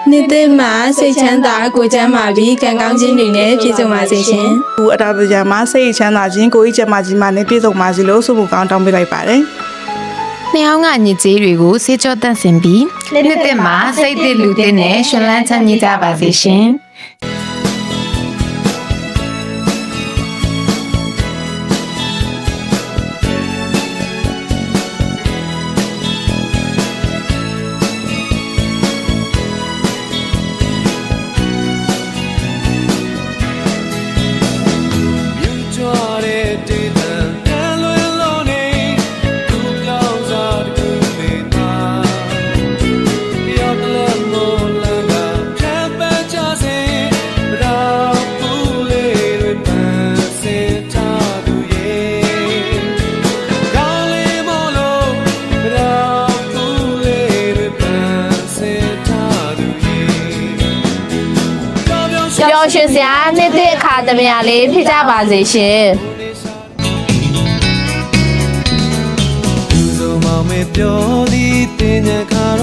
နေ့သစ်မှာစိတ်ချမ်းသာကိုယ်ချမ်းသာပြီးကံကောင်းခြင်းတွေနဲ့ပြည့်စုံပါစေရှင်။ သူအတားတကြံမှာစိတ်ချမ်းသာခြင်းကိုယ်ကြီးကျမကြီးမှနဲ့ပြည့်စုံပါစေလို့ဆုမကောင်းတောင်းပေးလိုက်ပါတယ် နှစ်ဟောင်းကညစ်ကြေးတွေကိုဆေးကြောတန့်စင်ပြီးနှစ်သက်မှာစိတ်သစ်လူသစ်နဲ့ရှင်လန်းချမ်းမြေ့ကြပါစေရှင်။ ပျော်ရွှင်စရာနှစ်သစ်အခါသမယလေးဖြစ်ကြပါစေရှင် မေပြောသည်တင်ညာခါ